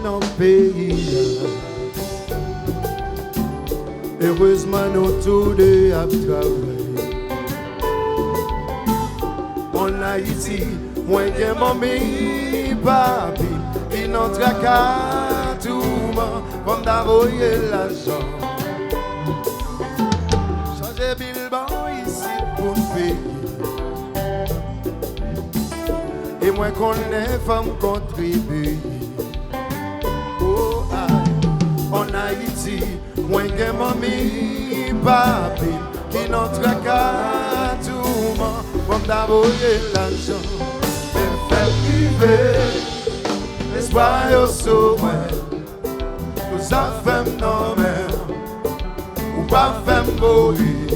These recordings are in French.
dans le pays. Heureusement, nous tous deux à travailler. En Haïti, moi j'ai mamie, papi, qui n'entre qu'à tout le monde, comme d'avoyer l'argent. Changer Bilbao ici pour le pays. Et moi qu'on est femme contribuer. Oh, en Haïti, moi j'ai mamie, papi, qui n'entre qu'à tout le monde, comme d'avoyer l'argent. Mais fait priver, l'espoir au sommet, nous avons fait nos mères, ou pas fait mourir.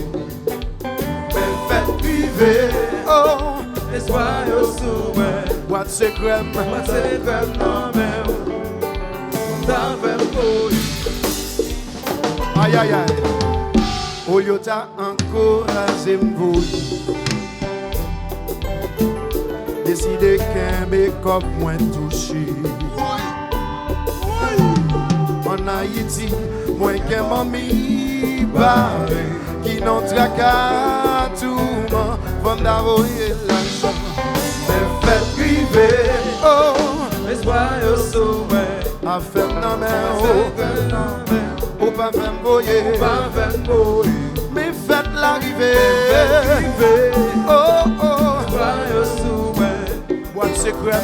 Mais fait priver, oh, l'espoir au sommet, what's the crème, non mères, nous avons fait mourir. Aïe aïe aïe, oh yo t'a encouragé m'vouiller. Décidé qu'un make-up moins touché. En Haïti, moi qu'un mamie barré, qui n'entre qu'à tout le monde, pour d'avoyer l'argent. Mais fait priver, oh, l'espoir au sommet, a fait non mais oh, pas faire mouiller, mais faites l'arrivée, oh oh, l'espoir au sommet. What's the crème?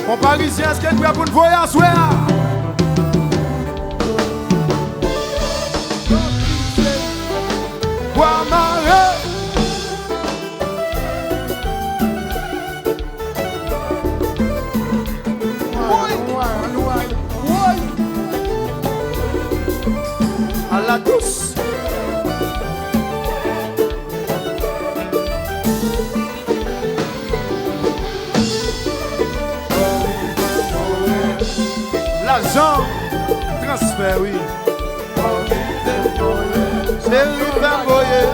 Mon Parisien, est-ce qu'il y a pour une voyage? À la douce. L'argent, transfert, oui. C'est lui faire voyer.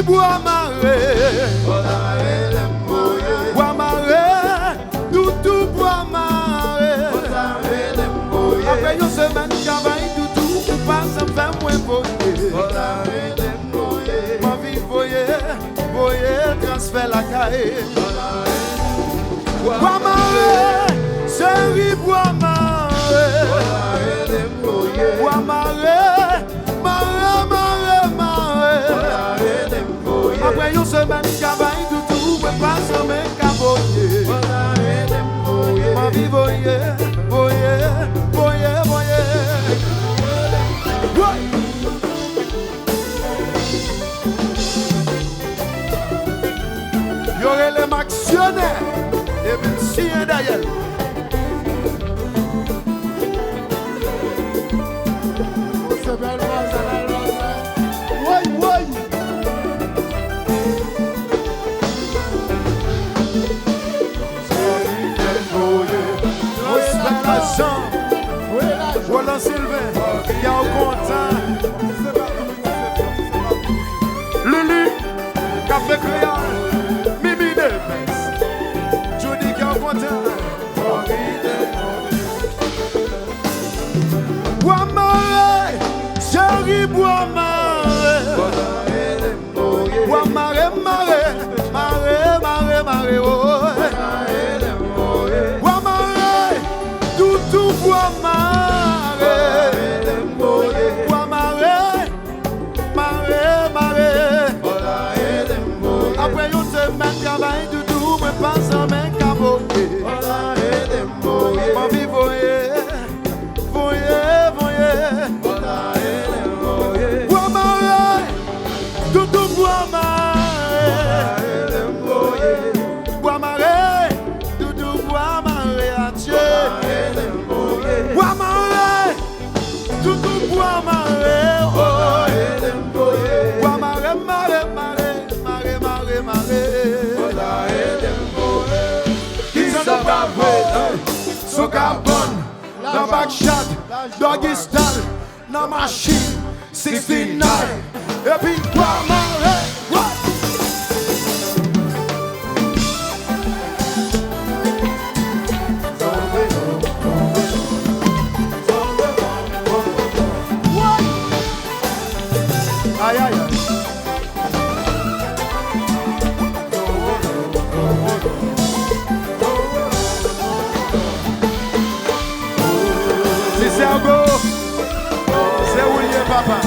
Bois maré, bois maré, toutou bois maré. Après une semaine de travail, toutou passe à faire moins voyer. Ma vie voyer, transfert la caille. Bois maré, chérie bois maré, bois maré, après une semaine de travail, tout peut pas se mettre à voyer. Ma vie voyer. Il y aurait les actionnaires et puis le chien d'ailleurs. Roland Sylvain, qui est content. Lulu, Café Créole, Mimi Depes, Judy qui est content. Bois maré, chérie bois maré, bois maré, oh. Bois maré, toutou bois maré. Bois maré, shot, doggy style, na machine, 69. Et puis, quoi, marrer, what? Aïe, aïe, aïe. C'est Sergo, c'est William Papa.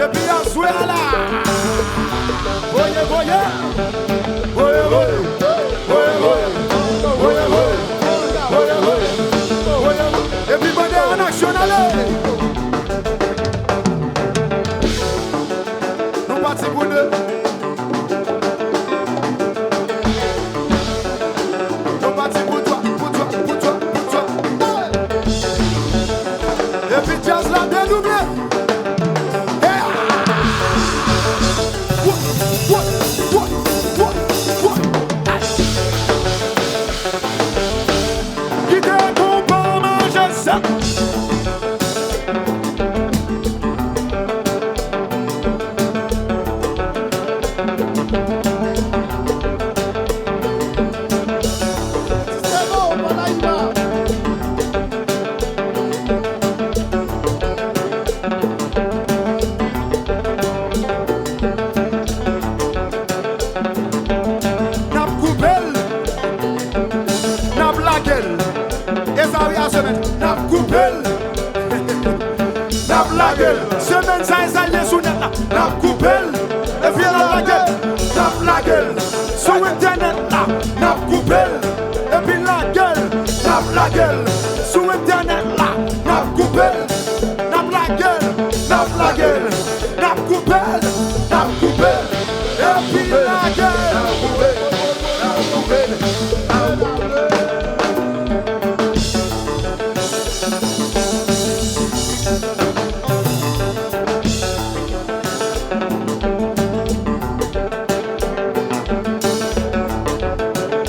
Et puis on souhaite là. Voyez, voyez. Voyez, voyez. Bon ça est allié sous net là. N'a coupé. Et puis la gueule. La gueule. Sur internet là. N'a coupé. Et puis la gueule. Sur internet là. N'a coupé. N'a la gueule. La gueule. N'a coupé. Et puis la gueule.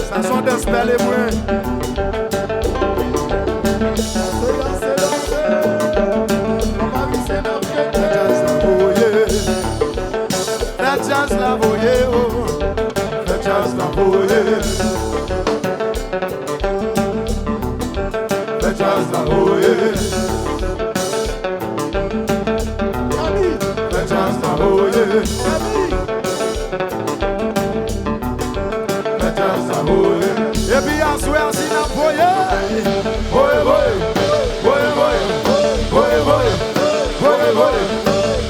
Ça sont des spells et moins. Jazz la voye, oh, fais jazz la voye, fais jazz la voye, fais jazz la voye, fais jazz la voye. Et puis à soir si la voye, voye voye, voye voye, voye voye, voye voye,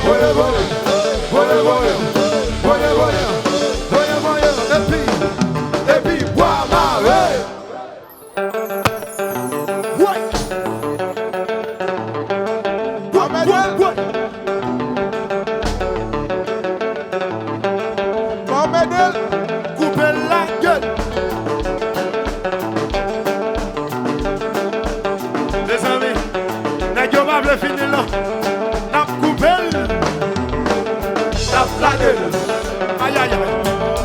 voye voye, voye voye. Et puis, bois marée. Ouais. Mohamed, coupez la gueule. Les amis, n'a pas le fini là. N'a coupé. N'a la gueule. Aïe aïe aïe.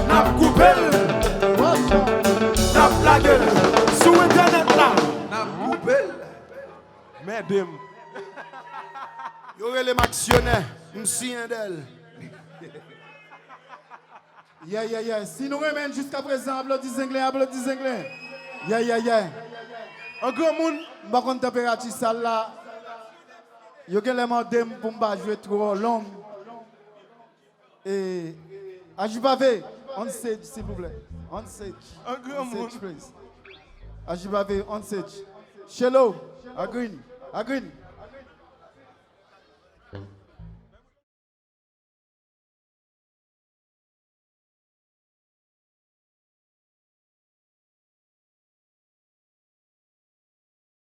N'a coupé. N'a la gueule. Sous internet là. N'a coupé. Mesdames. Y aurait les actionnaires. M'si un d'elle. Yeah. Si nous remettons jusqu'à présent, applaudissez anglais. Yeah. Un grand monde, par contre, température salle là. Yo gen les mandem pour m'pa jouer trop long. Et Ajibavé, on stage s'il vous plaît. On stage. Un grand monde. Please. Ajibavé, on stage. Shello, Agreen.